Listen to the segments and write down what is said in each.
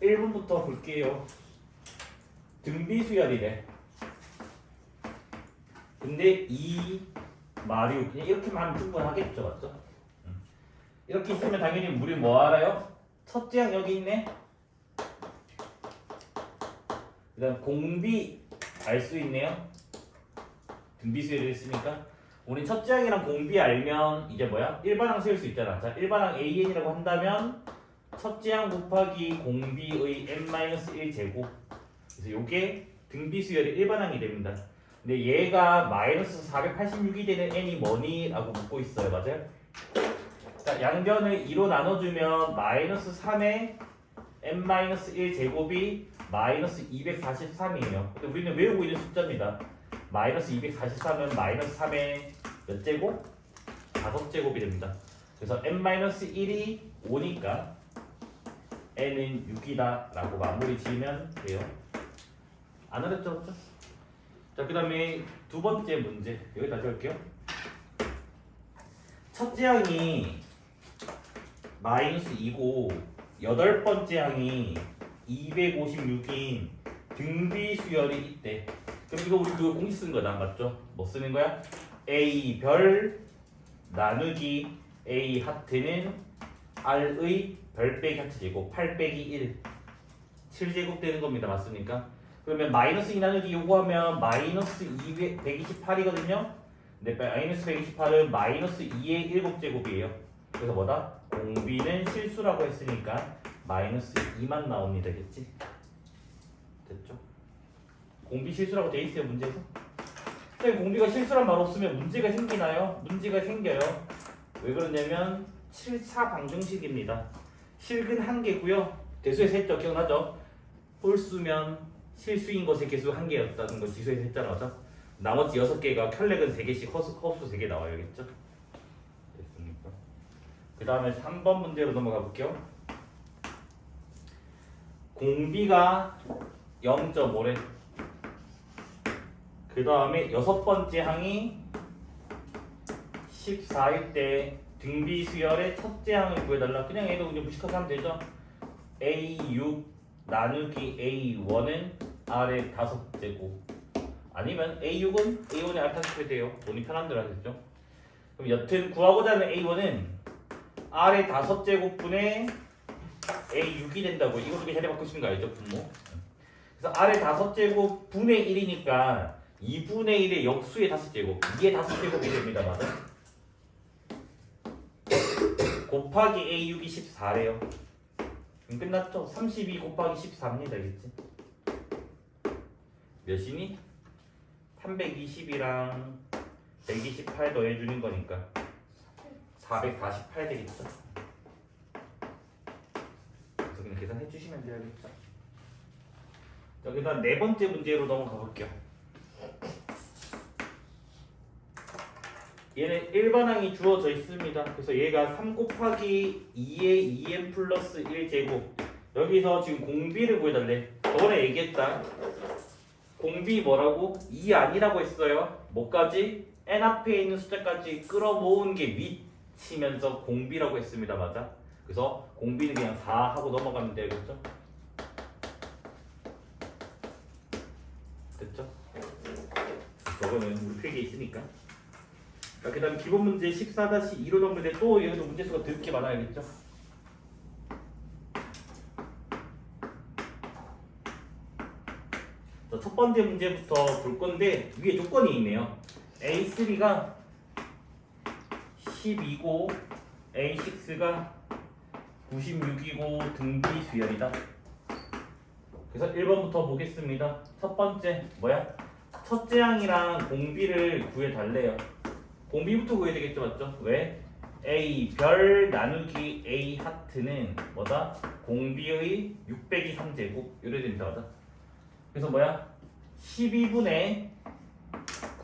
1번부터 볼게요. 등비수열이래. 근데 2 마류 그냥 이렇게만 하면 충분하겠죠, 맞죠? 이렇게 있으면 당연히 우리 뭐 알아요? 첫째 항 여기 있네. 그다음 공비 알 수 있네요. 등비수열을 했으니까 우리 첫째 항이랑 공비 알면 이제 뭐야? 일반항 세울 수 있잖아. 자, 일반항 AN이라고 한다면 첫째 항 곱하기 공비의 n-1 제곱. 그래서 요게 등비수열의 일반항이 됩니다. 근데 얘가 마이너스 486이 되는 n이 뭐니? 라고 묻고 있어요. 맞아요? 자, 양변을 2로 나눠주면 마이너스 3의 n-1 제곱이 마이너스 243이에요. 근데 우리는 외우고 있는 숫자입니다. 마이너스 243은 마이너스 3의 몇 제곱? 5제곱이 됩니다. 그래서 n-1이 5니까 n은 6이다 라고 마무리 지으면 돼요. 안 어렵죠? 그렇죠? 자, 그 다음에 두 번째 문제 여기다 적을게요. 첫째 항이 마이너스 2고 여덟 번째 항이 256인 등비수열이 있대. 그럼 이거 우리 그 공식 쓰는 거다, 맞죠? 뭐 쓰는 거야? A 별 나누기 A 하트는 R의 별 빼기 하트 제곱 8 빼기 1 7제곱 되는 겁니다. 맞습니까? 그러면 마이너스 2 나누기 요거 하면 마이너스 128이거든요. 근데 마이너스 128은 마이너스 2의 7제곱이에요. 그래서 뭐다? 공비는 실수라고 했으니까 마이너스 2만 나옵니다. 됐지? 됐죠? 공비 실수라고 돼 있어요, 문제에서. 선생님, 공비가 실수란 말 없으면 문제가 생기나요? 문제가 생겨요. 왜 그러냐면 7차 방정식입니다. 실근 1개고요. 대수에서 했죠? 기억나죠? 홀수면 실수인 것의 개수 1개였다는 거 지수에서 했잖아, 맞죠? 나머지 6개가 켤레근 3개씩 허수 3개 나와야겠죠? 됐습니까? 그 다음에 3번 문제로 넘어가 볼게요. 공비가 0.5래. 그 다음에 여섯 번째 항이 14일 때 등비수열의 첫째 항을 구해달라. 그냥 얘도 그냥 무식하게 하면 되죠. A6 나누기 A1은 R의 5제곱. 아니면 A6은 A1의 R 다시면 돼요. 본인 편한 대로 하겠죠. 그럼 여튼 구하고자 하는 A1은 R의 5제곱분의 A6이 된다고. 이거 두개 자리 바꾸시는 거 알죠? 분모. 그래서 R의 5제곱 분의 1이니까 2분의 1의 역수의 5제곱, 2의 5제곱이 됩니다. 맞아? 곱하기 A6이 14래요. 그럼 끝났죠? 32 곱하기 14입니다. 알겠지? 몇이니? 320이랑 128 더해주는 거니까 448 되겠죠? 그래서 그냥 계산해 주시면 되겠죠? 자, 그 다음 네 번째 문제로 넘어가 볼게요. 얘는 일반항이 주어져 있습니다. 그래서 얘가 3 곱하기 2의 2n 플러스 1제곱. 여기서 지금 공비를 구해달래. 저번에 얘기했다. 공비 뭐라고? 2 아니라고 했어요. 뭐까지? n 앞에 있는 숫자까지 끌어모은 게 밑이면서 공비라고 했습니다. 맞아? 그래서 공비는 그냥 4 하고 넘어가면 되겠죠? 됐죠? 저거는 우리 필기에 있으니까. 그 다음 기본 문제 14-2로 넘는데 또 여기도 문제수가 더럽게 많아야겠죠? 첫 번째 문제부터 볼 건데 위에 조건이 있네요. A3가 12고 A6가 96이고 등비수열이다. 그래서 1번부터 보겠습니다. 첫 번째 뭐야? 첫째 항이랑 공비를 구해달래요. 공비부터 구해야 되겠죠, 맞죠? 왜? A 별 나누기 A 하트는 뭐다? 공비의 6 빼기 3제곱 이래야 된다, 맞아? 그래서 뭐야? 12분의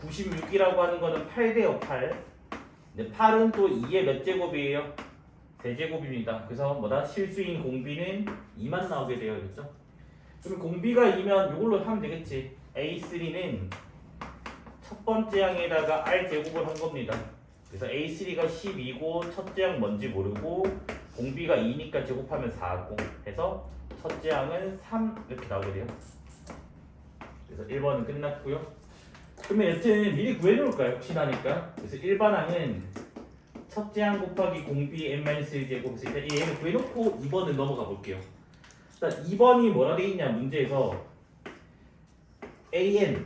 96이라고 하는 거는 8돼요, 8. 근데 8은 또 2의 몇 제곱이에요? 3제곱입니다. 그래서 뭐다? 실수인 공비는 2만 나오게 돼요, 그렇죠? 그럼 공비가 2면 이걸로 하면 되겠지. A3는 첫 번째 항에다가 R 제곱을 한 겁니다. 그래서 A3가 12고 첫째 항 뭔지 모르고 공비가 2니까 제곱하면 4고 해서 첫째 항은 3 이렇게 나오게 돼요. 그래서 1번은 끝났고요. 그러면 여튼 미리 구해놓을까요? 혹시나니까. 그래서 1번 항은 첫째 항 곱하기 공비 n-1제곱. 그래서 일단 얘를 구해놓고 2번을 넘어가 볼게요. 일단 2번이 뭐라 돼 있냐 문제에서 an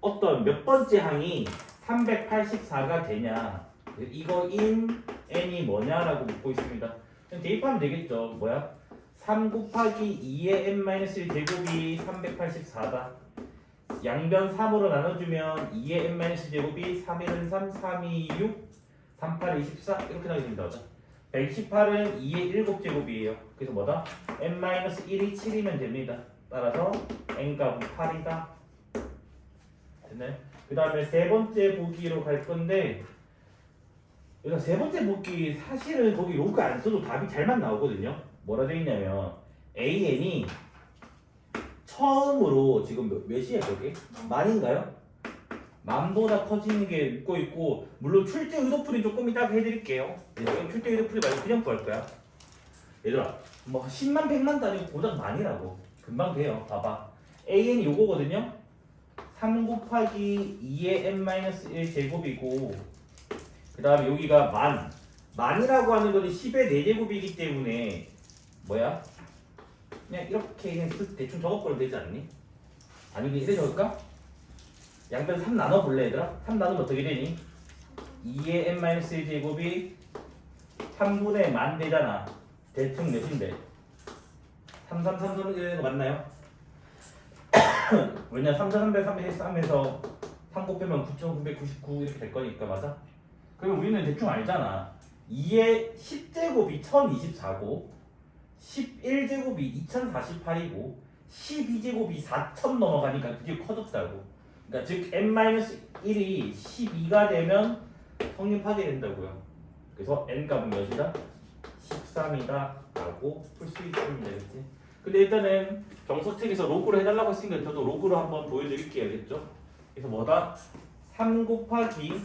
어떤 몇 번째 항이 384가 되냐 이거인 n이 뭐냐라고 묻고 있습니다. 그럼 대입하면 되겠죠. 뭐야? 3 곱하기 2의 n-1제곱이 384다. 양변 3으로 나눠주면 2의 n-제곱이 3, 1은 3, 3, 2, 6, 3, 8, 24 이렇게 나오게 됩니다. 118은 2의 7제곱이에요. 그래서 뭐다? n-1이 7이면 됩니다. 따라서 n값은 8이다. 됐나요? 그 다음에 세 번째 보기로 갈 건데 그래서 세 번째 보기 사실은 거기 로그 안 써도 답이 잘만 나오거든요. 뭐라 되어 있냐면 AN이 처음으로 지금 몇이에요 거기? 만인가요? 만보다 커지는 게 있고 있고 물론 출제 의도풀이 조금 이따가 해드릴게요. 지금 출제 의도풀이 말고 그냥 구할 거야. 얘들아 뭐 10만 100만 단위 고작 만이라고 금방 돼요. 봐봐 AN이 요거거든요. 3 곱하기 2의 n-1 제곱이고 그 다음에 여기가 만이라고 하는 것은 10의 4제곱이기 때문에 뭐야? 그냥 이렇게 그냥 대충 적어버리면 되지 않니? 아니면 이렇게 적을까? 양변 3 나눠볼래 얘들아? 3 나누면 어떻게 되니? 2의 n-1 제곱이 3분의 만 되잖아. 대충 몇인데? 3, 3, 3, 3 이런 거 맞나요? 왜냐 3, 4, 300, 313에서 3 곱하면 9,999 이렇게 될 거니까 맞아? 그럼 우리는 대충 알잖아. 2의 10제곱이 1024고 11제곱이 2048이고 12제곱이 4000 넘어가니까 그게 커졌다고. 그러니까 즉 n-1이 12가 되면 성립하게 된다고요. 그래서 n값은 몇이다? 13이다 라고 풀 수 있습니다. 그치? 근데 일단은 정석책에서 로그로 해달라고 했으니까 저도 로그로 한번 보여드릴게요. 알겠죠? 그래서 뭐다? 3 곱하기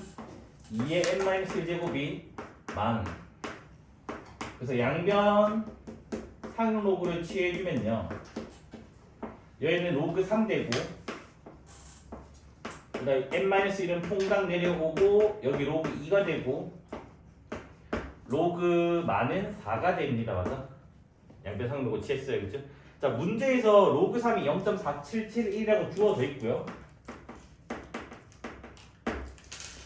2의 n-1제곱이 만. 그래서 양변 상로그를 취해주면요. 여기는 로그 3되고 그 다음에 n-1은 퐁당 내려오고 여기 로그 2가 되고 로그 만은 4가 됩니다. 맞아? 양변 상로그 취했어요. 그죠? 자 문제에서 로그 3이 0.4771이라고 주어져 있고요.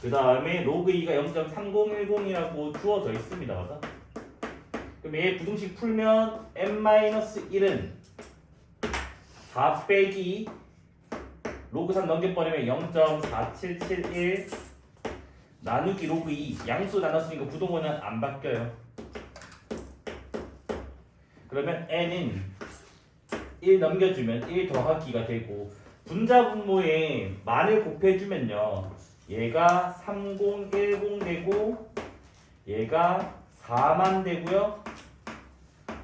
그 다음에 로그 2가 0.3010이라고 주어져 있습니다. 맞아? 그럼 얘 부등식 풀면 n-1은 4 빼기 로그 3 넘겨버리면 0.4771 나누기 로그 2 양수 나눴으니까 부동호는 안 바뀌어요. 그러면 n은 1 넘겨주면 1 더하기가 되고 분자분모에 만을 곱해주면요 얘가 3010 되고 얘가 4만 되고요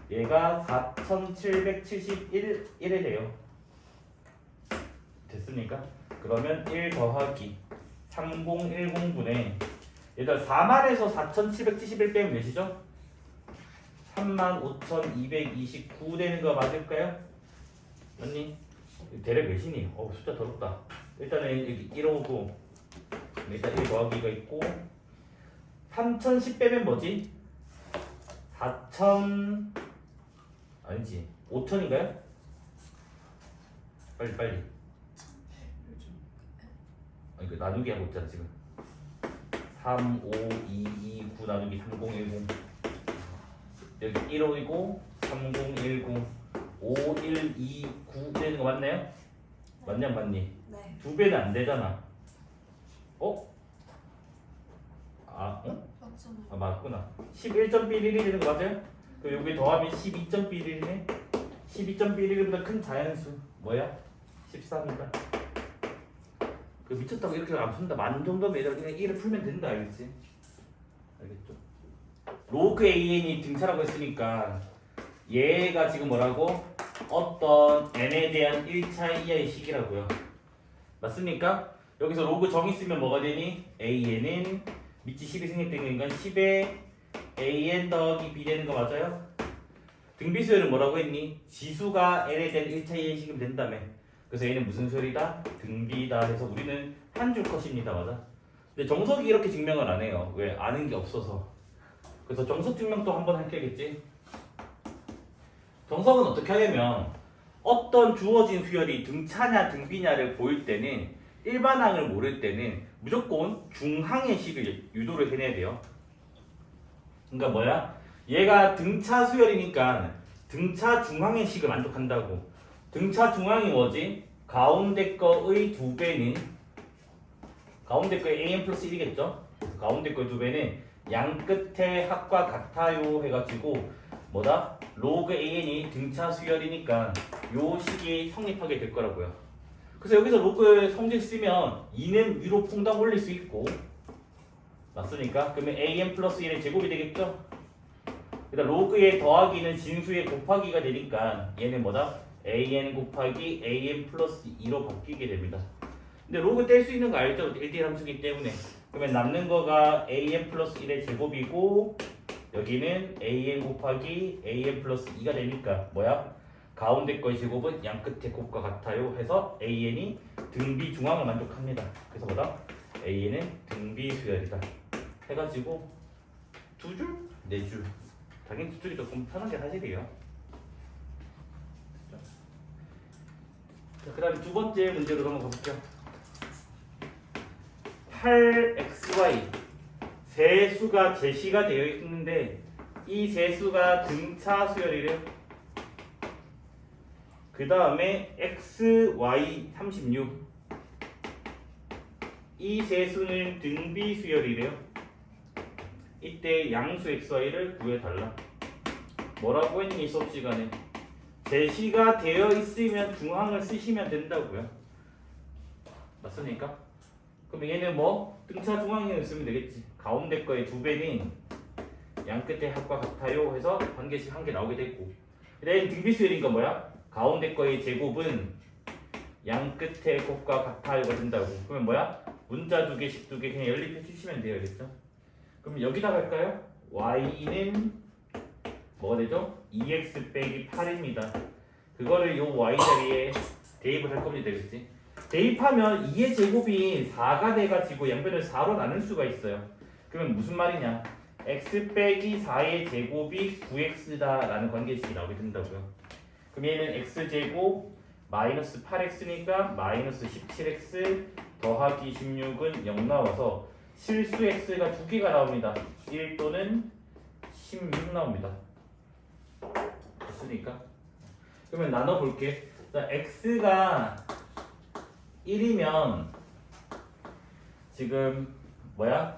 얘가 4771에 돼요. 됐습니까? 그러면 1 더하기 3010분의 일단 4만에서 4771 빼면 몇이죠? 35,229 되는 거 맞을까요? 맞니? 대략 몇이니? 숫자 더럽다. 일단은 여기 1오고 일단 1 더하기가 있고 3010 빼면 뭐지? 4,000 아니지 5,000인가요? 빨리 아니 그 나누기 하고 있잖아 지금 3, 5, 2, 2, 9 나누기 3010 여기 1호이고 3010 5, 1, 2, 9 되는 거 맞나요? 맞냐 맞니? 네. 2배는 안 되잖아. 어? 아, 응? 맞잖아요. 아 맞구나. 11.11이 되는 거 맞아요? 그리고 여기 더하면 12.11이네. 12.11보다 큰 자연수 뭐야? 13이다. 그 미쳤다고 이렇게 안 푼다. 만 정도면 얘들아 그냥 1을 풀면 된다. 알겠지? 알겠죠? 로그 AN이 등차라고 했으니까 얘가 지금 뭐라고? 어떤 n에 대한 1차 이하의 식이라고요. 맞습니까? 여기서 로그 정의 쓰면 뭐가 되니? AN은 밑이 10이 생략되는 건 10의 an 더하기 b 되는 거 맞아요? 등비수열은 뭐라고 했니? 지수가 n에 대한 1차 이행식이면 된다며. 그래서 얘는 무슨 수열이다? 등비다 해서 우리는 한 줄 컷입니다. 맞아? 근데 정석이 이렇게 증명을 안 해요. 왜? 아는 게 없어서. 그래서 정석 증명도 한번 할게겠지? 정석은 어떻게 하냐면 어떤 주어진 수열이 등차냐 등비냐를 보일 때는 일반항을 모를 때는 무조건 중항의 식을 유도를 해내야 돼요. 그러니까 뭐야? 얘가 등차 수열이니까 등차 중항의 식을 만족한다고. 등차 중항이 뭐지? 가운데 거의 2배는 가운데 거의 an 플러스 1이겠죠? 가운데 거의 2배는 양 끝의 합과 같아요 해가지고 뭐다? 로그 an이 등차 수열이니까 요 식이 성립하게 될 거라고요. 그래서 여기서 로그 성질 쓰면 2는 위로 퐁당 올릴 수 있고 맞습니까? 그러면 an 플러스 1의 제곱이 되겠죠? 그다음 로그의 더하기는 진수의 곱하기가 되니까 얘는 뭐다? an 곱하기 an 플러스 2로 바뀌게 됩니다. 근데 로그 뗄 수 있는 거 알죠? 1대1 함수기 때문에. 그러면 남는 거가 an 플러스 1의 제곱이고 여기는 an 곱하기 an 플러스 2가 되니까 뭐야? 가운데 거의 제곱은 양 끝의 곱과 같아요 해서 an이 등비 중앙을 만족합니다. 그래서 뭐다? an은 등비 수열이다 해가지고 2줄? 4줄. 당연히 2줄이 조금 편한 게 사실이에요. 그 다음에 두 번째 문제로 넘어가 볼게요. 8xy 세수가 제시가 되어 있는데 이 세수가 등차 수열이래요. 그 다음에 xy 36 이 세수는 등비 수열이래요. 이때 양수 xy를 구해달라. 뭐라고 했니 수업 시간에? 제시가 되어 있으면 중항을 쓰시면 된다고요. 맞습니까? 그럼 얘는 뭐 등차 중앙에 쓰면 되겠지. 가운데 거의 2배는 양 끝의 합과 같아요 해서 한 개씩 한 개 나오게 됐고. 얘는 등비수열이니까 뭐야? 가운데 거의 제곱은 양 끝의 곱과 같아요가 된다고. 그러면 뭐야? 문자 2개씩 2개 그냥 연립해 주시면 돼요. 알겠죠? 그럼 여기다 갈까요? y는 뭐가 되죠? 2x 빼기 8입니다. 그거를 요 y 자리에 대입을 할 겁니다. 되겠지? 대입하면 2의 제곱이 4가 돼가지고 양변을 4로 나눌 수가 있어요. 그러면 무슨 말이냐? x 빼기 4의 제곱이 9x다 라는 관계식이 나오게 된다고요. 그럼 얘는 x제곱 마이너스 8x니까 마이너스 17x 더하기 16은 0 나와서 실수 x가 2개가 나옵니다. 1 또는 16 나옵니다. 됐으니까 그러면 나눠볼게. 자, x가 1이면 지금 뭐야?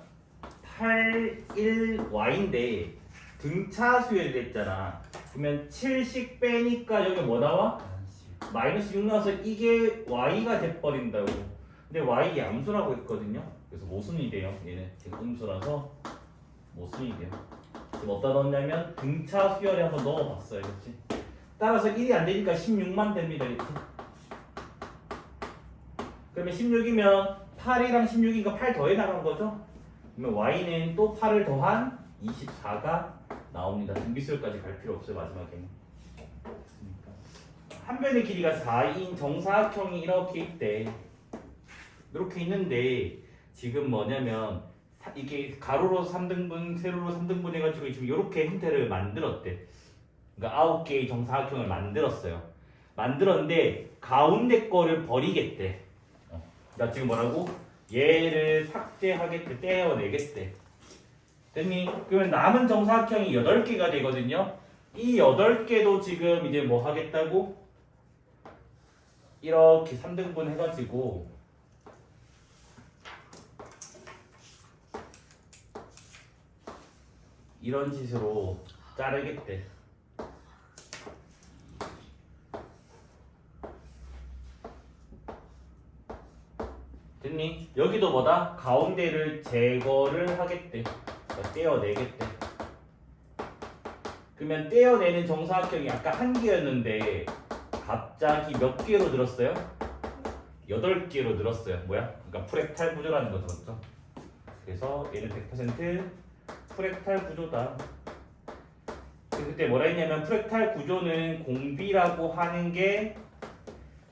8, 1y인데 등차 수열이 됐잖아. 그러면 7씩 빼니까 여기 뭐 나와? 마이너스 6 나와서 이게 y가 돼버린다고. 근데 y 양수라고 했거든요. 그래서 모순이 돼요. 얘는 지금 음수라서 모순이 돼요. 지금 어디다 넣었냐면 등차 수열에 한번 넣어봤어요. 그렇지? 따라서 1이 안 되니까 16만 됩니다. 이렇게. 그러면 16이면 8이랑 16이니까 8 더해 나간 거죠? 그러면 y는 또 8을 더한 24가 나옵니다. 등비수열까지 갈 필요 없어요. 마지막에는. 한 변의 길이가 4인 정사각형이 이렇게 있대. 이렇게 있는데 지금 뭐냐면 이게 가로로 3등분, 세로로 3등분 해가지고 지금 이렇게 형태를 만들었대. 그러니까 9개의 정사각형을 만들었어요. 만들었는데 가운데 거를 버리겠대. 나 지금 뭐라고? 얘를 삭제하겠대. 떼어내겠대. 됐니? 그러면 남은 정사각형이 8개가 되거든요. 이 8개도 지금 이제 뭐 하겠다고? 이렇게 3등분 해가지고 이런 식으로 자르겠대. 됐니? 여기도 뭐다? 가운데를 제거를 하겠대. 그러니까 떼어내겠대. 그러면 떼어내는 정사각형이 아까 1개였는데 갑자기 몇 개로 늘었어요? 8개로 늘었어요. 뭐야? 그러니까 프랙탈 구조라는 거죠. 그렇죠? 그래서 얘는 100% 프랙탈 구조다. 그때 뭐라 했냐면 프랙탈 구조는 공비라고 하는 게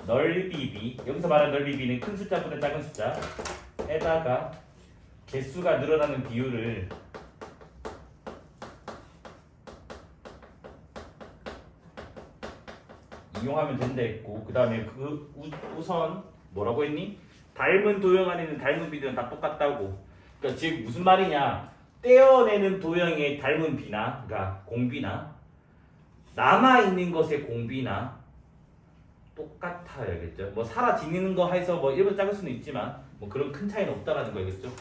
넓이 b, 여기서 말하는 넓이 b는 큰 숫자보다 작은 숫자에다가 개수가 늘어나는 비율을 이용하면 된다 했고, 그 다음에 우선 뭐라고 했니? 닮은 도형 안에는 닮은 비들은 다 똑같다고. 그러니까 즉 무슨 말이냐? 떼어내는 도형의 닮은 비나, 그러니까 공비나 남아 있는 것의 공비나 똑같아야겠죠. 뭐 사라지는 거 해서 뭐 1번 작을 수는 있지만 뭐 그런 큰 차이는 없다라는 거겠죠.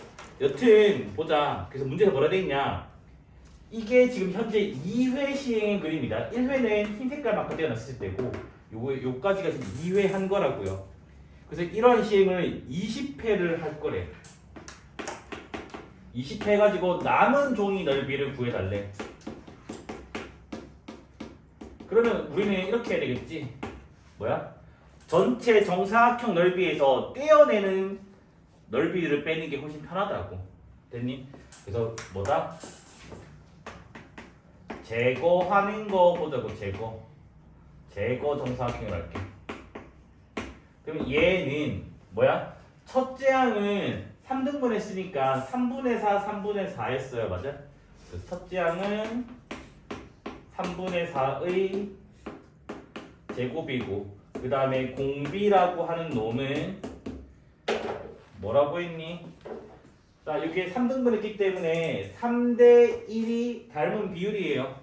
여튼 보자. 그래서 문제가 뭐라 돼 있냐? 이게 지금 현재 2회 시행의 그림이다. 1회는 흰 색깔 마크 떼어놨을 때고 요까지가 지금 2회 한 거라고요. 그래서 이러한 시행을 20회를 할 거래. 20회 해가지고 남은 종이 넓이를 구해달래. 그러면 우리는 이렇게 해야 되겠지. 뭐야? 전체 정사각형 넓이에서 떼어내는 넓이를 빼는 게 훨씬 편하다고. 됐니? 그래서 뭐다? 제거하는 거 보자고. 제거 정사각형을 할게. 그럼 얘는 뭐야? 첫째 항은 3등분 했으니까 3분의 4, 3분의 4 했어요. 맞아? 첫째 항은 3분의 4의 제곱이고, 그 다음에 공비라고 하는 놈은 뭐라고 했니? 자, 이게 3등분 했기 때문에 3대 1이 닮은 비율이에요.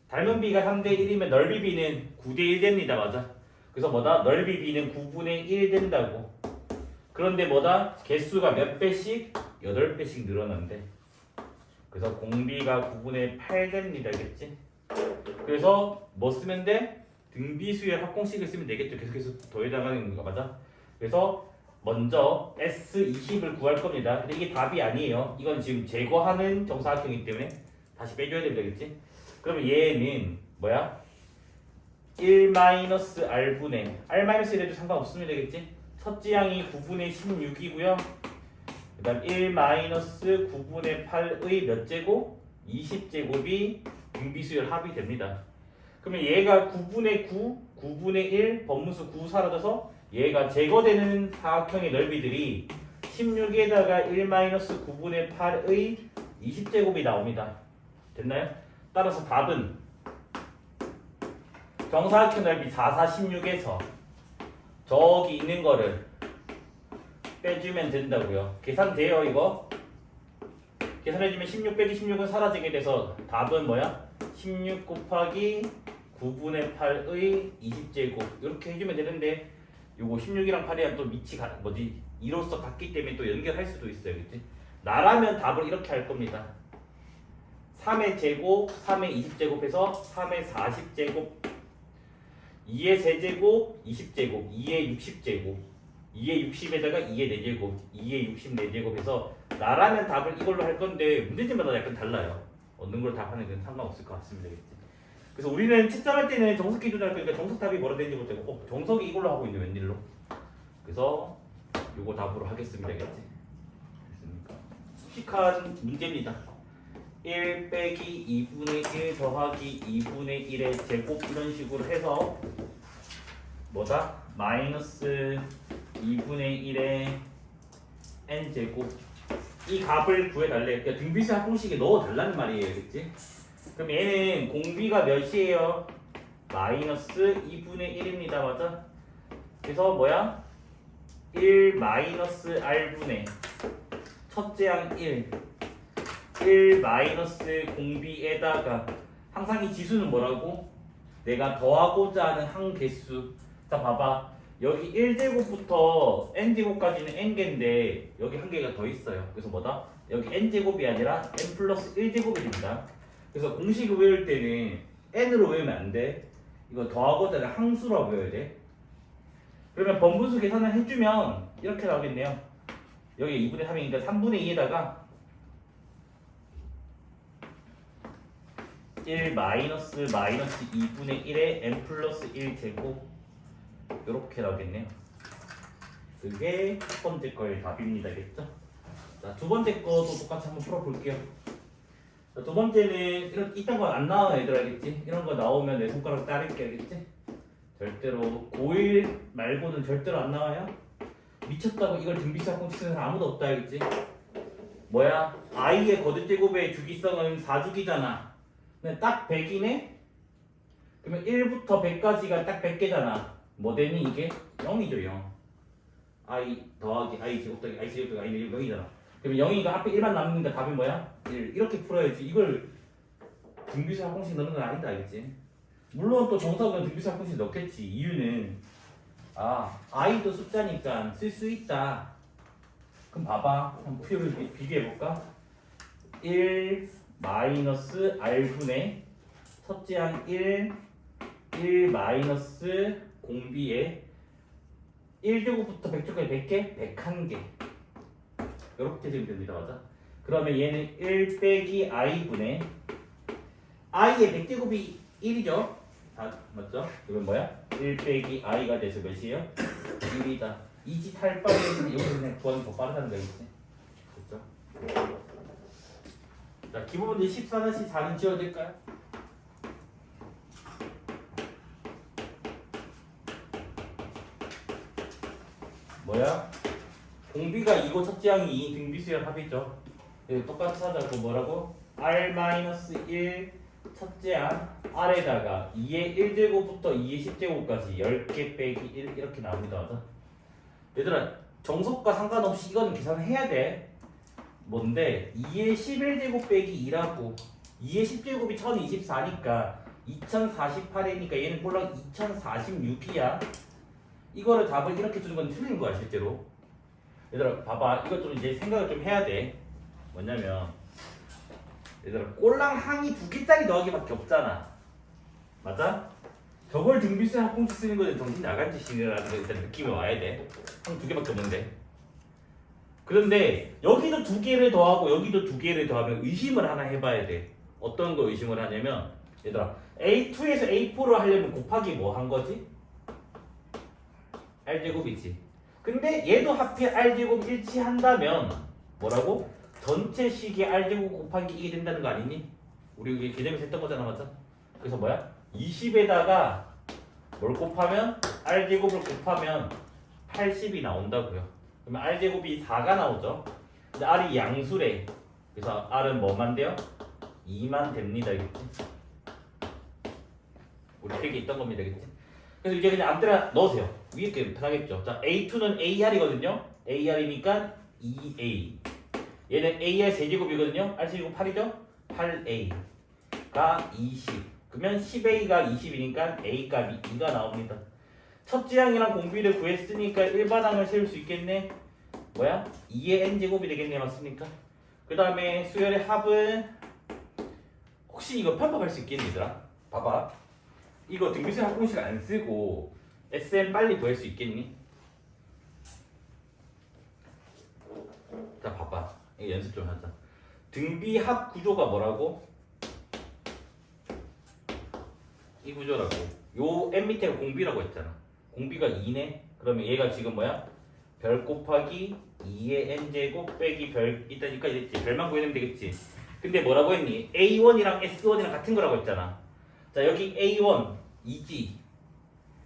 닮은 비가 3대 1이면 넓이 비는 9대 1 됩니다. 맞아? 그래서 뭐다? 넓이 비는 9분의 1 된다고. 그런데 뭐다? 개수가 몇 배씩? 8배씩 늘어난대. 그래서 공비가 9분의 8 됩니다. 겠지? 그래서 뭐 쓰면 돼? 등비수열 합공식을 쓰면 되겠죠. 계속해서 더해나가는 거 맞아? 그래서 먼저 S20을 구할 겁니다. 근데 이게 답이 아니에요. 이건 지금 제거하는 정사각형이기 때문에 다시 빼줘야 되겠지? 그러면 얘는 뭐야? 1-R분의 R-1해도 상관없으면 되겠지? 첫째 항이 9분의 16이고요. 그 다음 1-9분의 8의 몇 제곱? 20제곱이 등비수열 합이 됩니다. 그러면 얘가 9분의 9, 9분의 1, 번문수 9 사라져서 얘가 제거되는 사각형의 넓이들이 16에다가 1-9분의 8의 20제곱이 나옵니다. 됐나요? 따라서 답은 정사각형 넓이 4, 4, 16에서 저기 있는 거를 빼주면 된다고요. 계산돼요 이거? 계산해주면 16 빼기 16은 사라지게 돼서 답은 뭐야? 16 곱하기 9분의 8의 20제곱 이렇게 해주면 되는데 요거 16이랑 8이랑 또 밑이 뭐지? 이로써 같기 때문에 또 연결할 수도 있어요. 그치? 나라면 답을 이렇게 할 겁니다. 3의 제곱, 3의 20제곱해서 3의 40제곱, 2의 세제곱, 20제곱, 2의 60제곱, 2의 60에다가 2의 4제곱, 2의 64제곱 해서 나라면 답을 이걸로 할 건데 문제집마다 약간 달라요. 어느 걸 답하는 건 상관없을 것 같습니다. 그래서 우리는 채점할 때는 정석 기준을 할 거니까 정석 답이 뭐라 되는지 보자고. 정석이 이걸로 하고 있는 웬일로? 그래서 요거 답으로 하겠습니다. 됐습니까? 수식한 문제입니다. 1 빼기 2분의 1 더하기 2분의 1의 제곱 이런 식으로 해서 뭐다? 마이너스 2분의 1의 n제곱 이 값을 구해달래. 그러니까 등비수 합공식에 넣어달라는 말이에요. 그치? 그럼 얘는 공비가 몇이에요? 마이너스 2분의 1입니다. 맞아? 그래서 뭐야? 1 마이너스 r분의 첫째 항 1 마이너스 공비에다가 항상 이 지수는 뭐라고? 내가 더하고자 하는 항 개수. 자 봐봐. 여기 1제곱부터 n제곱까지는 n개인데 여기 한 개가 더 있어요. 그래서 뭐다? 여기 n제곱이 아니라 n 플러스 1제곱이 됩니다. 그래서 공식을 외울 때는 n으로 외우면 안 돼. 이거 더하고자 하는 항수로 외워야 돼. 그러면 번분수 계산을 해주면 이렇게 나오겠네요. 여기 2분의 3이니까 3분의 2에다가 1 마이너스 2분의 1의 n 플러스 1제곱 이렇게 나오겠네요. 그게 첫 번째 거의 답입니다. 겠죠? 자, 두 번째 거도 똑같이 한번 풀어볼게요. 자, 두 번째는 이딴 거 안 나와 얘들아 알겠지? 이런 거 나오면 내 손가락 자를게 알겠지? 절대로 고1 말고는 절대로 안 나와요. 미쳤다고 이걸 등비수학공 쓰는 사람 아무도 없다 알겠지? 뭐야? i의 거듭제곱의 주기성은 4주기잖아. 근데 딱 100이네? 그러면 1부터 100까지가 딱 100개잖아. 뭐 되니 이게? 0이죠 0. i 더하기 i 제곱 더하기 i 제곱 더하기 i 0이잖아. 그러면 0이니까 앞에 1만 남으니까 답이 뭐야? 1. 이렇게 풀어야지. 이걸 등비수학 공식 넣는 건 아니다 알겠지? 물론 또 정석은 등비수학 공식 넣겠지. 이유는 i도 숫자니까 쓸 수 있다. 그럼 봐봐. 한번 비교해볼까? 1 마이너스 r분의 첫째 항 1 마이너스 공비에 1제곱부터 100제곱까지 100개? 101개 이렇게 되면 됩니다. 맞아? 그러면 얘는 1 빼기 i분의 i의 100제곱이 1이죠? 맞죠? 그러면 뭐야? 1 빼기 i가 돼서 몇이에요? 1이다. 이짓 할 바에는 여기서 그냥 구하는 더 빠르다는 거겠지? 그렇죠? 자, 기본 문제 14-4는 지워야 될까요? 뭐야? 공비가 2고 첫째 항이 등비수열 합이죠. 똑같이 하자고 뭐라고? r-1 첫째 항 r에다가 2의 1제곱부터 2의 10제곱까지 10개 빼기 1 이렇게 나옵니다. 맞아? 얘들아 정석과 상관없이 이거는 계산을 해야 돼. 뭔데? 2의 11제곱 빼기 2라고 2의 10제곱이 1024니까 2048이니까 얘는 꼴랑 2046이야. 이거를 답을 이렇게 주는 건 틀린 거야 실제로. 얘들아 봐봐 이거 좀 이제 생각을 좀 해야 돼. 뭐냐면 얘들아 꼴랑 항이 2개짜리 더하기밖에 없잖아. 맞아? 저걸 등비수 합공식 쓰는 거는 정신 나간 짓이라는 거 일단 느낌이 와야 돼. 항 2개밖에 없는데. 그런데 여기도 2개를 더하고 여기도 2개를 더하면 의심을 하나 해봐야 돼. 어떤 거 의심을 하냐면 얘들아 A2에서 A4를 하려면 곱하기 뭐 한 거지? R제곱이지. 근데 얘도 하필 R제곱 일치한다면 뭐라고? 전체 식의 R제곱 곱하기 이게 된다는 거 아니니? 우리 이게 개념에서 했던 거잖아 맞아? 그래서 뭐야? 20에다가 뭘 곱하면? R제곱을 곱하면 80이 나온다고요. 그러면 R제곱이 4가 나오죠. 근데 R이 양수래. 그래서 R은 뭐만 돼요? 2만 됩니다. 알겠지? 우리 책에 있던 겁니다. 알겠지? 그래서 이제 그냥 아무 때나 넣으세요. 위에 게 편하겠죠. 자, A2는 AR이거든요. AR이니까 2A. 얘는 AR 세제곱이거든요. R 세제곱 8이죠? 8A가 20. 그러면 10A가 20이니까 A 값이 2가 나옵니다. 첫째 항이랑 공비를 구했으니까 일반항을 세울 수 있겠네. 뭐야? 2의 n제곱이 되겠네. 맞습니까? 그 다음에 수열의 합은 혹시 이거 편법할 수 있겠니 얘들아? 봐봐. 이거 등비수 합공식 안 쓰고 SM 빨리 구할 수 있겠니? 자 봐봐. 이거 연습 좀 하자. 등비 합 구조가 뭐라고? 이 구조라고. 요 n 밑에가 공비라고 했잖아. 공비가 2네. 그러면 얘가 지금 뭐야? 별 곱하기 2의 n제곱 빼기 별 이따니까 이랬지. 별만 구해내면 되겠지. 근데 뭐라고 했니? A1이랑 S1이랑 같은 거라고 했잖아. 자 여기 A1 2지.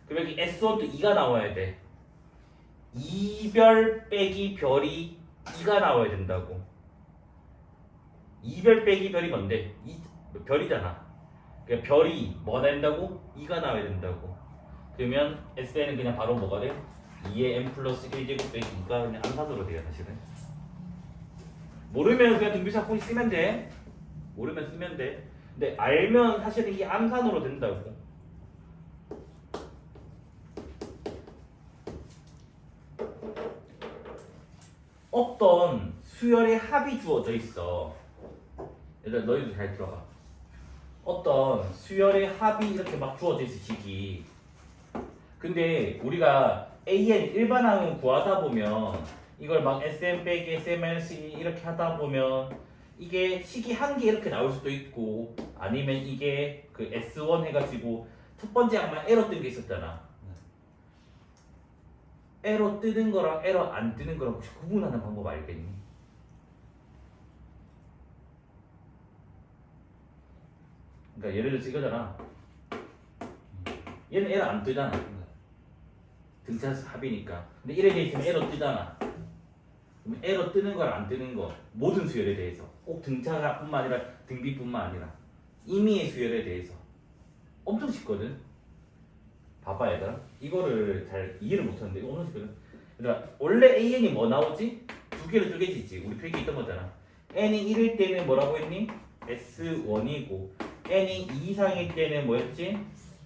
그럼 여기 S1도 2가 나와야 돼. 2별 빼기 별이 2가 나와야 된다고. 2별 빼기 별이 뭔데? 별이잖아. 그러니까 별이 뭐가 된다고? 2가 나와야 된다고. 그러면 SN은 그냥 바로 뭐가 돼? 2의 n 플러스 1제곱 빼기 2가 그냥 암산으로 돼요 사실은. 모르면 그냥 등비수 합공식 쓰면 돼. 모르면 쓰면 돼. 근데 알면 사실은 이게 암산으로 된다고. 어떤 수열의 합이 주어져 있어. 얘들아 너희도 잘 들어봐. 어떤 수열의 합이 이렇게 막 주어져 있어 식이. 근데 우리가 AN 일반항은 구하다 보면 이걸 막 SM 빼기 SM-2 이렇게 하다 보면 이게 식이 한 개 이렇게 나올 수도 있고 아니면 이게 그 S1 해가지고 첫 번째 항만 에러 뜬 게 있었잖아. 에러 뜨는 거랑 에러 안 뜨는 거랑 혹시 구분하는 방법 알겠니? 그러니까 예를 들어서 이거잖아. 얘는 에러 안 뜨잖아. 등차 합이니까. 근데 이래 돼 있으면 에러 뜨잖아. 그럼 에러 뜨는 걸 안 뜨는 거 모든 수열에 대해서 꼭 등차뿐만 아니라 등비뿐만 아니라 임의의 수열에 대해서 엄청 쉽거든. 봐봐 얘들아. 이거를 잘 이해를 못하는데 이거 엄청 쉽거든. 얘들아 원래 AN이 뭐 나오지? 두 개로 쪼개지지. 우리 필기 있던 거잖아. n이 1일 때는 뭐라고 했니? S1이고 n이 2 이상일 때는 뭐였지?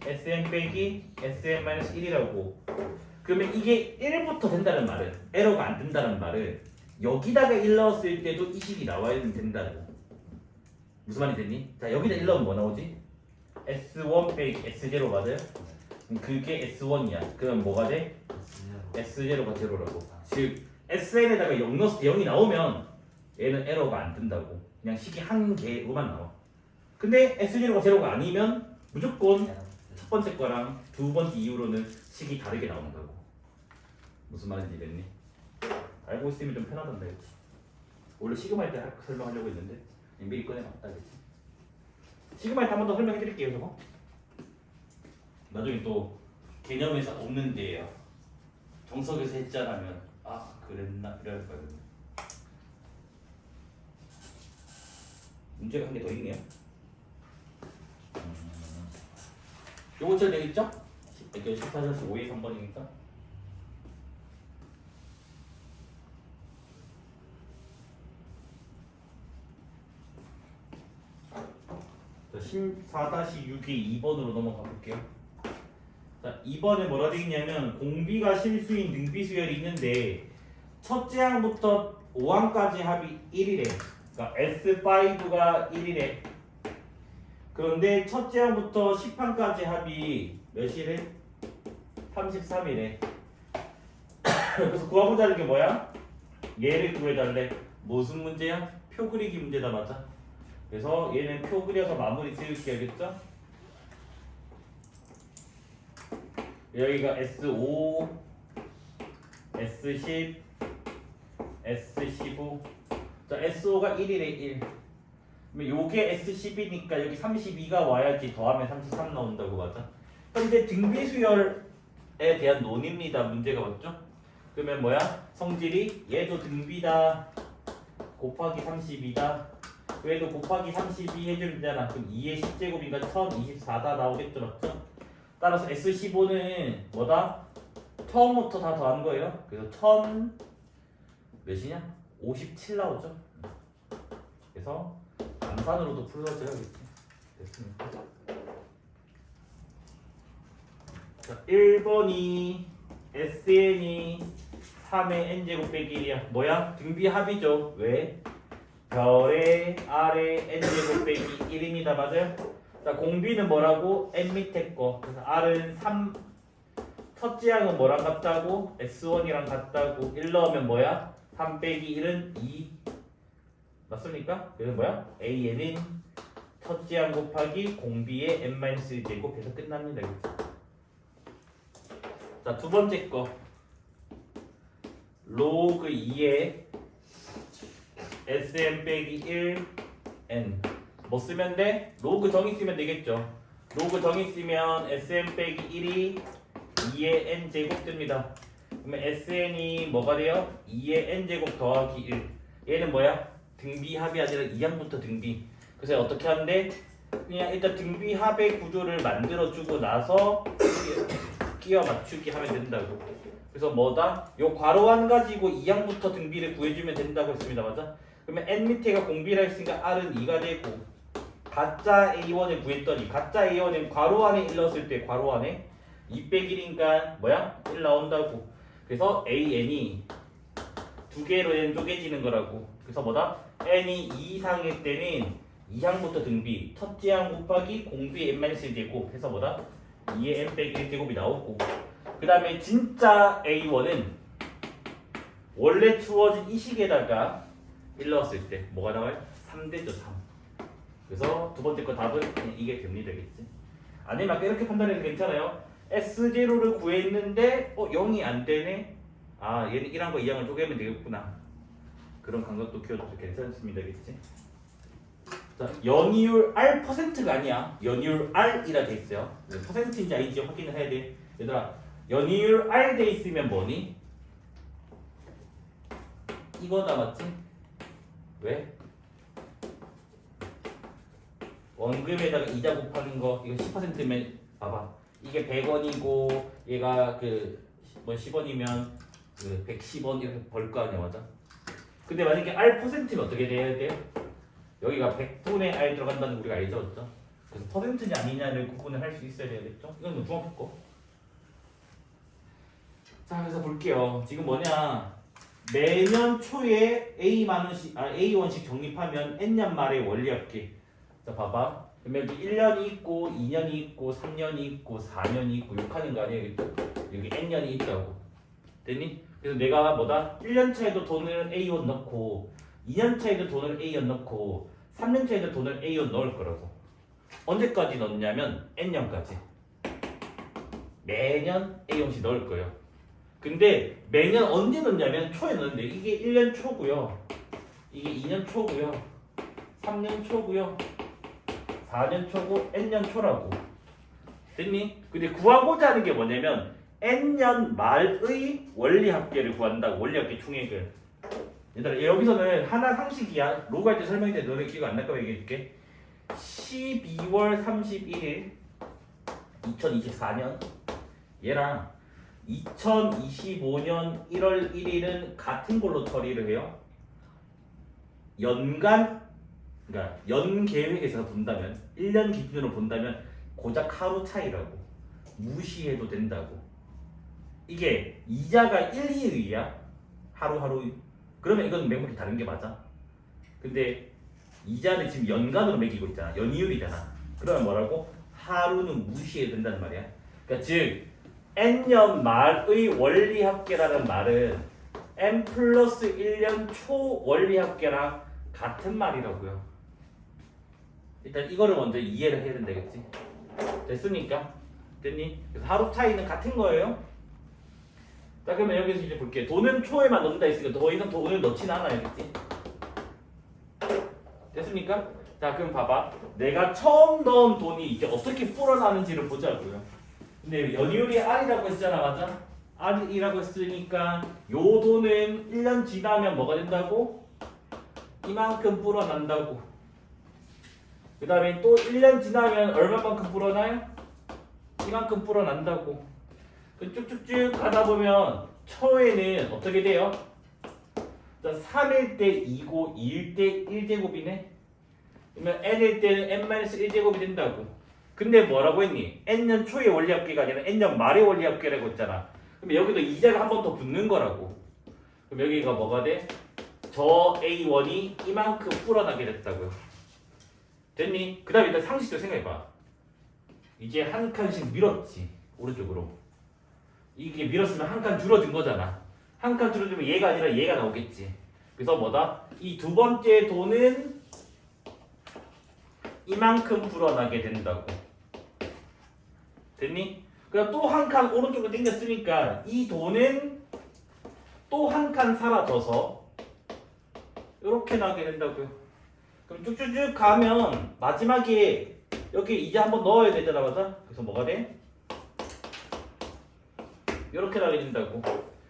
Sn 빼기 Sn-1이라고. 그러면 이게 1부터 된다는 말은 에러가 안 된다는 말은 여기다가 1 넣었을 때도 이 식이 나와야 된다고. 무슨 말이 됐니? 자 여기다 1 넣으면 뭐 나오지? S1 빼기 S0 맞아요? 그게 S1이야. 그럼 뭐가 돼? S0가 제로라고. 즉 SN에다가 0 넣었을 때 0이 나오면 얘는 에러가 안 뜬다고. 그냥 식이 한 개로만 나와. 근데 S0가 제로가 아니면 무조건 첫 번째 거랑 두 번째 이후로는 식이 다르게 나온다고. 무슨 말인지 됐니? 알고 있으면 좀 편하던데. 그치? 원래 시그마일 때 설명하려고 했는데 미리 꺼내놨다. 그치? 시그마일 때 한 번 더 설명해드릴게요. 저거 나중에 또 개념에서 없는데요. 정석에서 했자라면 아 그랬나 이럴 거거든요. 문제가 한 개 더 있네요. 요거 잘 되겠죠? 18-5의 3번이니까. 자, 14-6의 2번으로 넘어가 볼게요. 자, 2번에 뭐라 되어 있냐면 공비가 실수인 등비수열이 있는데 첫째 항부터 5항까지 합이 1이래. 그러니까 S5가 1이래. 그런데 첫째 항부터 10항까지 합이 몇이래? 33이래. 그래서 구하고자 하는 게 뭐야? 얘를 구해달래. 무슨 문제야? 표 그리기 문제다. 맞아? 그래서 얘는 표 그려서 마무리 지을게. 알겠죠? 여기가 S5, S10, S15. 자, S5가 1이래 1. 그러면 요게 S10이니까 여기 32가 와야지 더하면 33 나온다고. 맞아? 현재 등비수열에 대한 논입니다. 문제가 맞죠? 그러면 뭐야? 성질이 얘도 등비다 곱하기 32다. 얘도 곱하기 32 해주면 되잖아. 그럼 2의 10제곱이니까 1024다 나오겠죠. 맞죠? 따라서 S15는 뭐다? 처음부터 다 더한 거예요. 그래서 1000 몇이냐? 57 나오죠. 그래서 암산으로도 풀어줘야겠지. 됐습니다. 자, 1번이 SN이 3의 n제곱 빼기 1이야. 뭐야? 등비 합이죠. 왜? 별의 R의 n제곱 빼기 1입니다. 맞아요? 자, 공비는 뭐라고? n 밑에 거. 그래서 R은 3, 첫째 항은 뭐랑 같다고? S1이랑 같다고. 1 넣으면 뭐야? 3 빼기 1은 2. 맞습니까? 그래서 뭐야? AN은 첫째 항 곱하기 공비의 n-제곱 해서 끝납니다. 그치? 자, 두 번째 거. 로그 2의 Sn 빼기 1 n. 뭐 쓰면 돼? 로그 정의 쓰면 되겠죠. 로그 정의 쓰면 Sn 빼기 1이 2의 n제곱 됩니다. 그러면 Sn이 뭐가 돼요? 2의 n제곱 더하기 1. 얘는 뭐야? 등비합이 아니라 2항부터 등비. 그래서 어떻게 하는데? 그냥 일단 등비합의 구조를 만들어주고 나서 끼워 맞추기 하면 된다고. 그래서 뭐다? 요 괄호한 가지고 2항부터 등비를 구해주면 된다고 했습니다. 맞아? 그러면 n 밑에가 공비라 했으니까 r은 2가 되고 가짜 a1을 구했더니 가짜 a1은 괄호 안에 1 넣었을 때 괄호 안에 2 빼기 1이니까 뭐야? 1 나온다고. 그래서 an이 두 개로 n 쪼개지는 거라고. 그래서 뭐다? n이 2 이상일 때는 2항부터 등비 첫째 항 곱하기 공비 n-제곱 해서 뭐다? 2의 n 빼기 1제곱이 나오고, 그 다음에 진짜 a1은 원래 주어진 이 식에다가 1 넣었을 때 뭐가 나와요? 3되죠. 3. 그래서 두 번째 거 답은 그냥 이게 됩니다. 되겠지? 아니면 아까 이렇게 판단해도 괜찮아요. S0를 구했는데 0이 안 되네? 아, 얘는 1항과 2항을 쪼개면 되겠구나. 그런 감각도 키워줘서 괜찮습니다. 되겠지? 자, 연이율 R 퍼센트가 아니야. 연이율 R이라 돼 있어요. 퍼센트인지 아닌지 확인을 해야 돼. 얘들아, 연이율 R 돼 있으면 뭐니? 이거다 맞지? 왜? 원금에다가 이자 곱하는 거 이거 10%면 봐봐. 이게 100원이고 얘가 뭐 10원이면 110원 이렇게 벌 거 아니야, 맞아? 근데 만약에 R 퍼센트면 어떻게 돼야 돼요? 여기가 100분의 R 들어간다는 거 우리가 알죠, 그렇죠? 그래서 퍼센트냐 아니냐를 구분을 할 수 있어야 되겠죠? 이건 뭐 중학교 거. 자, 그래서 볼게요. 지금 뭐냐? 매년 초에 A1씩 적립하면 N년 말에 원리합계. 자, 봐봐. 그러면 여기 1년이 있고 2년이 있고 3년이 있고 4년이 있고 6하는 거 아니에요? 여기 N년이 있다고. 됐니? 그래서 내가 뭐다? 1년 차에도 돈을 A1 넣고 2년 차에도 돈을 A1 넣고 3년 차에도 돈을 A1 넣을 거라고. 언제까지 넣냐면 N년까지. 매년 A1씩 넣을 거예요. 근데 매년 언제 넣냐면 초에 넣는데 이게 1년 초고요. 이게 2년 초고요. 3년 초고요. 4년 초고 N년 초라고. 됐니? 근데 구하고자 하는 게 뭐냐면 N년 말의 원리합계를 구한다고. 원리합계 총액을. 얘들아, 여기서는 하나 상식이야. 로그 할 때 설명했는데 너네 기억 안 날까 얘기해줄게. 12월 31일 2024년 얘랑 2025년 1월 1일은 같은 걸로 처리를 해요. 그러니까 연 계획에서 본다면 1년 기준으로 본다면 고작 하루 차이라고. 무시해도 된다고. 이게 이자가 1, 2일이야. 하루하루. 그러면 이건 명목이 다른 게 맞아. 근데 이자는 지금 연간으로 매기고 있잖아. 연이율이잖아. 그러면 뭐라고? 하루는 무시해도 된다는 말이야. 그러니까 즉 N년 말의 원리합계라는 말은 N 플러스 1년 초 원리합계랑 같은 말이라고요. 일단 이거를 먼저 이해를 해야 된다겠지. 됐습니까? 됐니? 그래서 하루 차이는 같은 거예요. 자, 그러면 여기서 이제 볼게. 돈은 초에만 넣는다 했으니까 더 이상 돈을 넣지는 않아야겠지. 됐습니까? 자, 그럼 봐봐. 내가 처음 넣은 돈이 이제 어떻게 불어나는지를 보자고요. 근데 연이율이 R이라고 했잖아, 맞아? R이라고 했으니까 요 돈은 1년 지나면 뭐가 된다고? 이만큼 불어난다고. 그 다음에 또 1년 지나면 얼마만큼 불어나요? 이만큼 불어난다고. 쭉쭉쭉 가다 보면 초에는 어떻게 돼요? 3일 때 2고 2일 때 1제곱이네. 그러면 n일 때는 n-1제곱이 된다고. 근데 뭐라고 했니? n년 초의 원리합계가 아니라 n년 말의 원리합계라고 했잖아. 그럼 여기도 이자가 한 번 더 붙는 거라고. 그럼 여기가 뭐가 돼? 저 A1이 이만큼 불어나게 됐다고요. 됐니? 그 다음에 일단 상식도 생각해봐. 이제 한 칸씩 밀었지. 오른쪽으로. 이게 밀었으면 한 칸 줄어든 거잖아. 한 칸 줄어들면 얘가 아니라 얘가 나오겠지. 그래서 뭐다? 이 두 번째 돈은 이만큼 불어나게 된다고. 됐니? 그럼 또 한 칸 오른쪽으로 당겼으니까 이 돈은 또 한 칸 사라져서 이렇게 나게 된다고요. 그럼 쭉쭉쭉 가면 마지막에 여기 이제 한번 넣어야 되잖아, 맞아? 그래서 뭐가 돼? 이렇게 나게 된다고.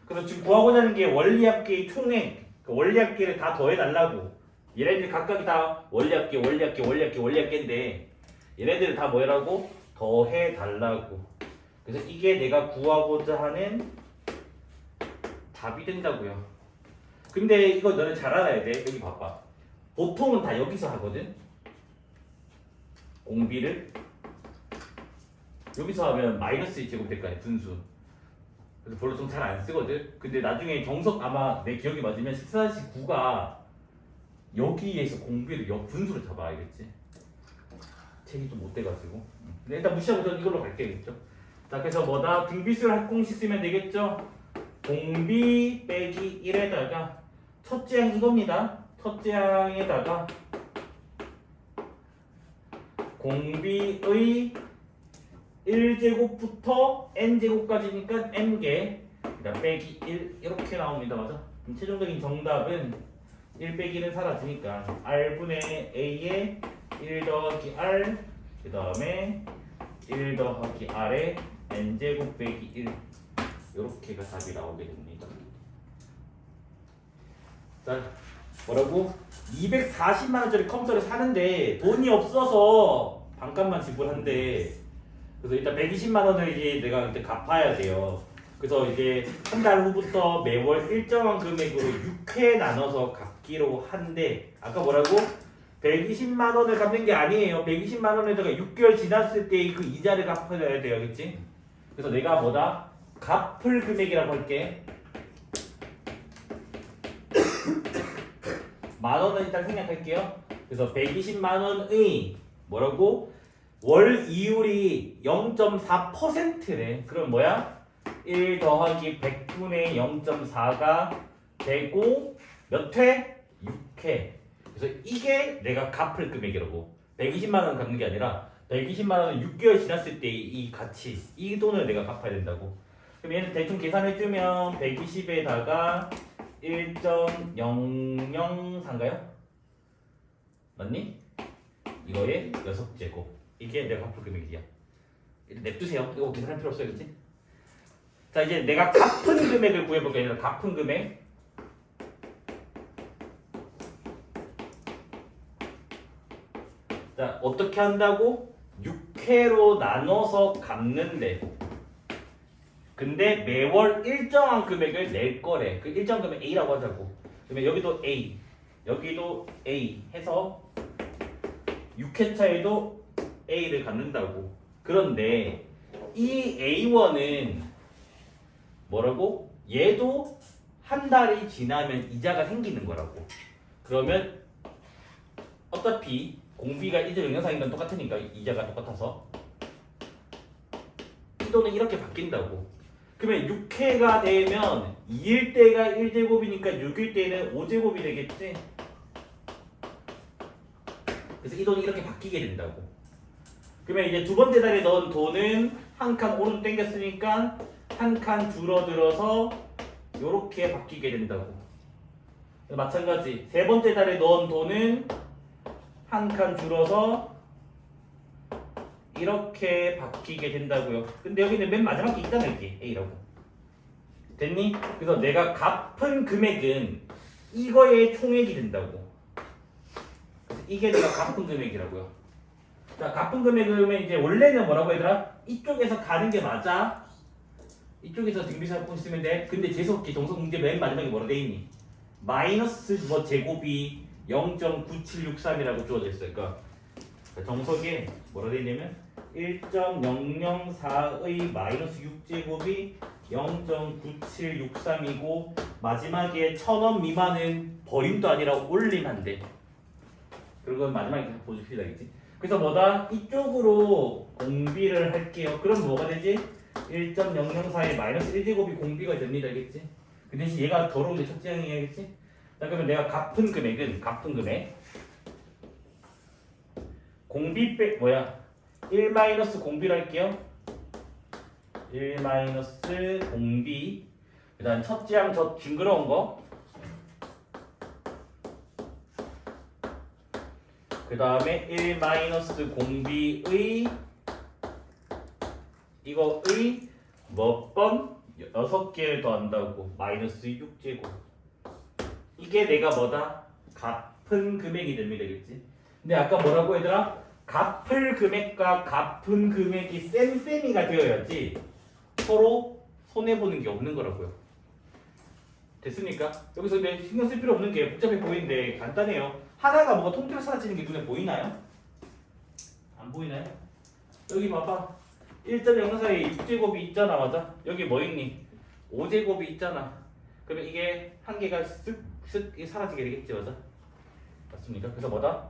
그래서 지금 구하고자 하는 게 원리합계의 총액, 그 원리합계를 다 더해달라고. 얘네들 각각이 다 원리합계인데 얘네들을 다 뭐라고? 더해달라고. 그래서 이게 내가 구하고자 하는 답이 된다고요. 근데 이거 너는 잘 알아야 돼. 여기 봐봐. 보통은 다 여기서 하거든. 공비를 여기서 하면 마이너스 1제곱 될 거 아니야, 분수. 그래서 별로 좀 잘 안 쓰거든. 근데 나중에 정석 아마 내 기억이 맞으면 14-9가 여기에서 공비를 분수로 잡아야겠지. 책이 좀 못 돼가지고. 근데 일단 무시하고 저는 이걸로 갈게요. 자, 그래서 뭐다? 등비수를 합공식 쓰면 되겠죠? 공비 빼기 1에다가 첫째 항 이겁니다. 첫째 항에다가 공비의 1제곱부터 n제곱까지니까 n개, 그다음 빼기 1 이렇게 나옵니다. 맞아? 그럼 최종적인 정답은 1 빼기 1은 사라지니까 R분의 A에 1 더하기 R 그 다음에 1 더하기 R에 N제곱 빼기 1 요렇게가 답이 나오게 됩니다. 자, 뭐라고? 240만원짜리 컴퓨터를 사는데 돈이 없어서 반값만 지불한대. 그래서 일단 120만원을 이제 내가 그때 갚아야 돼요. 그래서 이제 한 달 후부터 매월 일정한 금액으로 6회 나눠서 갚기로 한데, 아까 뭐라고? 120만원을 갚는 게 아니에요. 120만원에다가 6개월 지났을 때 그 이자를 갚아야 돼요. 그치? 그래서 내가 뭐다? 갚을 금액이라고 할게. 만원은 일단 생략할게요. 그래서 120만원의 뭐라고? 월 이율이 0.4%래. 그럼 뭐야? 1 더하기 100분의 0.4가 되고 몇 회? 6회. 그래서 이게 내가 갚을 금액이라고. 120만원 갚는 게 아니라 120만원은 6개월 지났을 때 이 가치, 이 돈을 내가 갚아야 된다고. 그럼 얘는 대충 계산해주면 120에다가 1.004인가요? 맞니? 이거의 6제곱. 이게 내가 갚을 금액이야. 냅두세요. 이거 계산할 필요 없어요. 그치? 자, 이제 내가 갚은 금액을 구해볼게요. 얘들아, 갚은 금액. 자, 어떻게 한다고? 6회로 나눠서 갚는데, 근데 매월 일정한 금액을 낼 거래. 그 일정 금액 A라고 하자고. 그러면 여기도 A, 여기도 A 해서 6회차에도 A를 갖는다고. 그런데 이 A1은 뭐라고? 얘도 한 달이 지나면 이자가 생기는 거라고. 그러면 어차피 공비가 이자 영향상인 건 똑같으니까 이자가 똑같아서 이 돈은 이렇게 바뀐다고. 그러면 6회가 되면 2일 때가 1제곱이니까 6일 때는 5제곱이 되겠지? 그래서 이 돈이 이렇게 바뀌게 된다고. 그러면 이제 두 번째 달에 넣은 돈은 한 칸 오른 땡겼으니까 한 칸 줄어들어서 이렇게 바뀌게 된다고. 마찬가지 세 번째 달에 넣은 돈은 한 칸 줄어서 이렇게 바뀌게 된다고요. 근데 여기는 맨 마지막에 있잖아. 이게 A라고. 됐니? 그래서 내가 갚은 금액은 이거의 총액이 된다고. 그래서 이게 내가 갚은 금액이라고요. 자, 갚은 금액은 이제 원래는 뭐라고 얘들아? 이쪽에서 가는 게 맞아. 이쪽에서 등비사고 쓰면 돼. 근데 재수없게 정석 문제 맨 마지막에 뭐라 돼 있니? 마이너스 뭐 제곱이 0.9763이라고 주어져 있어요. 그러니까 정석에 뭐라 돼 있냐면 1.004의 마이너스 6제곱이 0.9763이고 마지막에 1000원 미만은 버림도 아니라 올림한대. 그리고 마지막에 계속 보여줍시다. 알겠지? 그래서 뭐다? 이쪽으로 공비를 할게요. 그럼 뭐가 되지? 1.004의 마이너스 1제곱이 공비가 됩니다. 알겠지? 그 대신 얘가 더러운데 첫째 항이 알겠지? 자, 그러면 내가 갚은 금액은 갚은 금액 공비 빼 뭐야? 1 마이너스 공비를 할게요. 1 마이너스 공비. 그다음 첫째 항 저 징그러운 거. 그 다음에 1 마이너스 공비의 이거의 몇 번? 6개를 더한다고. 마이너스 6제곱. 이게 내가 뭐다? 갚은 금액이 됩니다. 그치? 근데 아까 뭐라고 얘들아? 갚을 금액과 갚은 금액이 쌤쌤이가 되어야지 서로 손해보는 게 없는 거라고요. 됐습니까? 여기서 근데 신경 쓸 필요 없는 게 복잡해 보이는데 간단해요. 하나가 뭐가 통째로 사라지는 게 눈에 보이나요? 안 보이나요? 여기 봐봐. 1.0사이에 6제곱이 있잖아. 맞아? 여기 뭐 있니? 5제곱이 있잖아. 그러면 이게 한 개가 쓱쓱 사라지게 되겠지. 맞아? 맞습니까? 그래서 뭐다?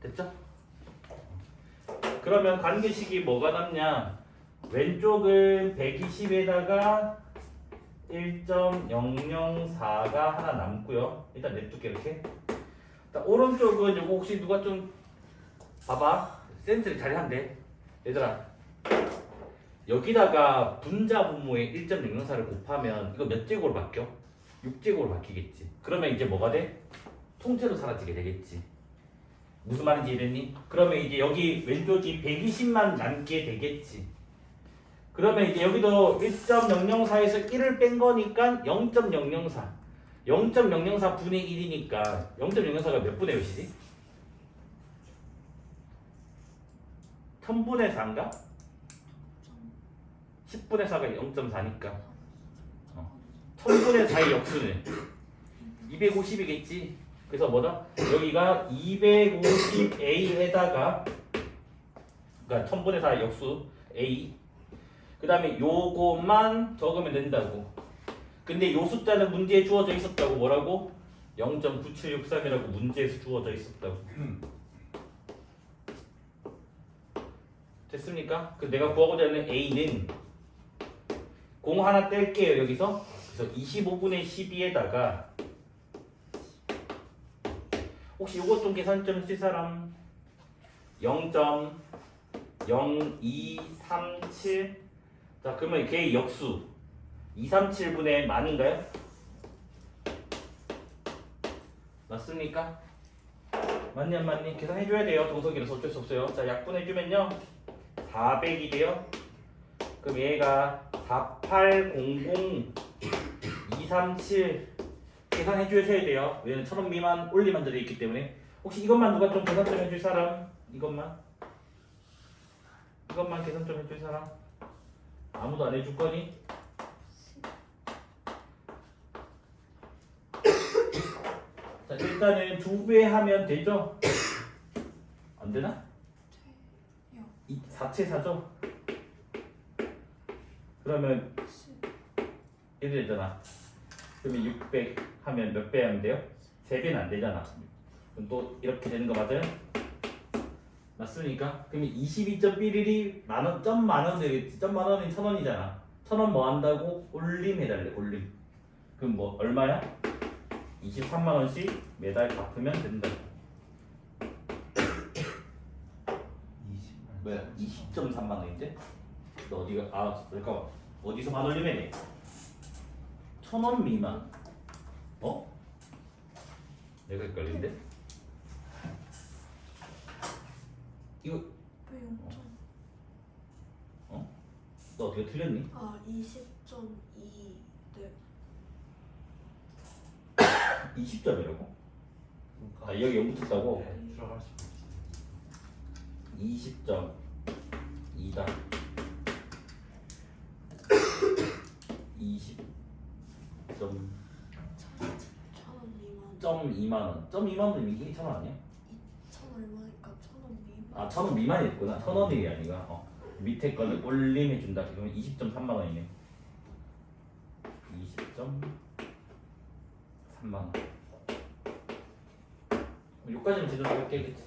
됐죠? 그러면 관계식이 뭐가 남냐? 왼쪽은 120에다가 1.004가 하나 남고요. 일단 냅둘게 이렇게. 오른쪽은 이거 혹시 누가 좀 봐봐. 센스를 잘 한대. 얘들아, 여기다가 분자 분모의 1.004를 곱하면 이거 몇 제곱으로 바뀌어? 6제곱으로 바뀌겠지. 그러면 이제 뭐가 돼? 통째로 사라지게 되겠지. 무슨 말인지 이해됐니? 그러면 이제 여기 왼쪽이 120만 남게 되겠지. 그러면 이제 여기도 1.004에서 1을 뺀 거니까 0.004. 0.004 분의 1이니까 0.004가 몇 분의 몇이지? 1000분의 4인가? 10분의 4가 0.4니까 1000분의 4의 역수는 250이겠지. 그래서 뭐다? 여기가 250A에다가 그러니까 1000분의 4의 역수 A 그 다음에 요것만 적으면 된다고. 근데 요 숫자는 문제에 주어져 있었다고. 뭐라고? 0.9763이라고 문제에서 주어져 있었다고. 됐습니까? 그 내가 구하고자 하는 A는 공 하나 뗄게요 여기서. 그래서 25분의 12에다가 혹시 요것 좀 계산 좀 해줄 사람? 0.0237. 자 그러면 걔의 역수 237분의 만인가요? 맞습니까? 맞니 안 맞니? 계산해줘야 돼요. 동석이라서 어쩔 수 없어요. 자 약분해주면요 400이 돼요. 그럼 얘가 4800237 계산해주셔야 돼요. 왜냐면 1000원 미만 올리만 들어있기 때문에. 혹시 이것만 누가 좀 계산 좀 해줄 사람? 이것만 계산 좀 해줄 사람? 아무도 안 해줄 거니? 자 일단은 2배 하면 되죠? 안 되나? 4채 사죠? 그러면 1이 되잖아. 그러면 600 하면 몇 배 하면 돼요? 3배는 안 되잖아. 그럼 또 이렇게 되는 거 맞아요? 맞습니까? 그러면 22.11이 만원, 점 만원 되겠지. 점 만원은 1000원이잖아. 1000원 뭐 한다고? 올림 해달래, 올림. 그럼 뭐 얼마야? 23만원씩 매달 갚으면 된다. 뭐야? 20.3만원인데? 너 어디가? 아 잠깐만. 어디서 만 올리면 돼? 1000원 미만. 어? 내가 헷갈리는데? 이거 왜 0점? 너 어떻게 틀렸니? 아 20.2. 네. 20점이라고? 아 여기 0 붙었다고? 들어갈 수 있지. 20점 2다 20점 1,000원 미만. 점 2만원 점 2만원 이게 1000원 아니야? 2,000 얼마니까 1,000원 미만. 아 1000원 미만이 있구나 1000원이 아니라 밑에 거는 올림해준다. 그러면 20.3만원이네 20.3만원 여기까지는 제대로 할게. 그치?